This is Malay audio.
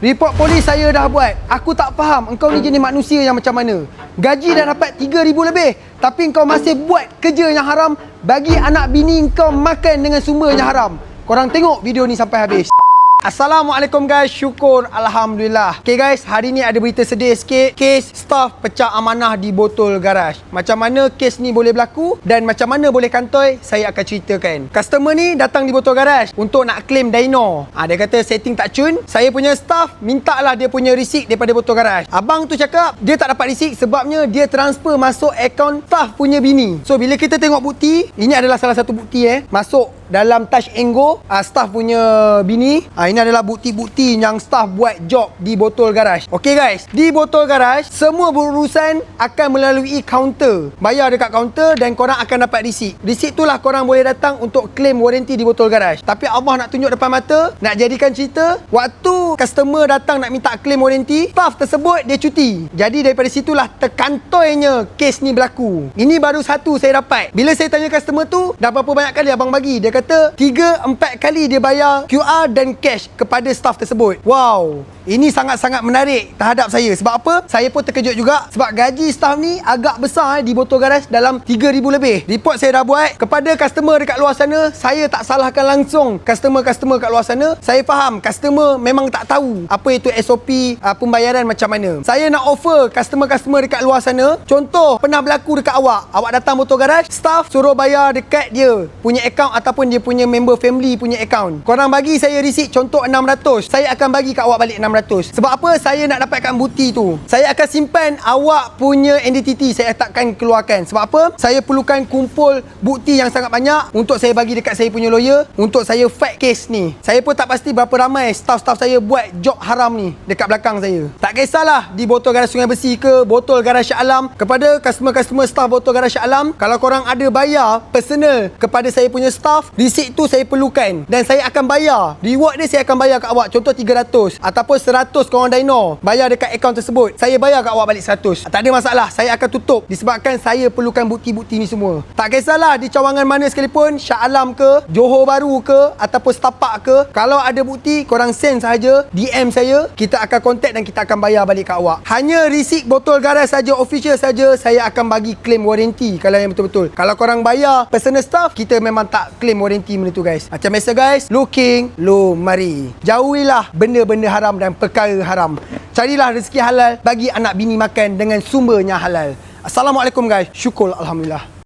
Report polis saya dah buat. Aku tak faham engkau ni jenis manusia yang macam mana. Gaji dah dapat 3,000 lebih, tapi engkau masih buat kerja yang haram, bagi anak bini engkau makan dengan sumber yang haram. Korang tengok video ni sampai habis. Assalamualaikum guys, syukur Alhamdulillah. Okay guys, hari ni ada berita sedih sikit. Kes staff pecah amanah di botol garaj. Macam mana kes ni boleh berlaku dan macam mana boleh kantoi, saya akan ceritakan. Customer ni datang di botol garaj untuk nak claim dyno. Dia kata setting tak cun. Saya punya staff mintalah dia punya receipt daripada botol garaj. Abang tu cakap dia tak dapat receipt sebabnya dia transfer masuk akaun staff punya bini. So bila kita tengok bukti, ini adalah salah satu bukti masuk dalam touch and go staff punya bini. Ini adalah bukti-bukti yang staff buat job di botol garaj. Okey guys, di botol garaj semua berurusan akan melalui kaunter. Bayar dekat kaunter dan korang akan dapat receipt. Receipt itulah korang boleh datang untuk claim warranty di botol garaj. Tapi Allah nak tunjuk depan mata, nak jadikan cerita, waktu customer datang nak minta claim warranty, staff tersebut dia cuti. Jadi daripada situlah terkantoinya kes ni berlaku. Ini baru satu saya dapat. Bila saya tanya customer tu, dah berapa banyak kali abang bagi? Dia kata 3-4 kali dia bayar QR dan cash kepada staff tersebut. Wow, ini sangat-sangat menarik terhadap saya. Sebab apa? Saya pun terkejut juga sebab gaji staff ni agak besar di botol garaj, dalam 3,000 lebih. Report saya dah buat kepada customer dekat luar sana. Saya tak salahkan langsung customer-customer kat luar sana. Saya faham customer memang tak tahu apa itu SOP pembayaran macam mana. Saya nak offer customer-customer dekat luar sana, contoh pernah berlaku dekat awak datang botol garaj, staff suruh bayar dekat dia punya account ataupun dia punya member family punya account. Korang bagi saya receipt contoh 600, saya akan bagi kat awak balik 600. Sebab apa? Saya nak dapatkan bukti tu. Saya akan simpan awak punya identiti, saya takkan keluarkan. Sebab apa? Saya perlukan kumpul bukti yang sangat banyak untuk saya bagi dekat saya punya lawyer untuk saya fight case ni. Saya pun tak pasti berapa ramai staff-staff saya buat job haram ni dekat belakang saya. Tak kisahlah di botol garaj Sungai Besi ke botol garaj Shah Alam. Kepada customer-customer staff botol garaj Shah Alam, kalau korang ada bayar personal kepada saya punya staff, receipt tu saya perlukan dan saya akan bayar. Reward dia saya akan bayar kat awak, contoh 300 ataupun 100 korang dyno bayar dekat akaun tersebut, saya bayar kat awak balik 100. Tak ada masalah, saya akan tutup disebabkan saya perlukan bukti-bukti ni semua. Tak kisahlah di cawangan mana sekalipun, Shah Alam ke, Johor Bahru ke ataupun Setapak ke, kalau ada bukti korang send sahaja DM saya, kita akan contact dan kita akan bayar balik kat awak. Hanya receipt botol garaj saja, official saja, saya akan bagi claim warranty kalau yang betul-betul. Kalau korang bayar personal staff, kita memang tak claim warranty benda tu guys. Macam biasa guys, looking low mari. Jauhilah benda-benda haram dan perkara haram. Carilah rezeki halal, bagi anak bini makan dengan sumbernya halal. Assalamualaikum guys, syukur Alhamdulillah.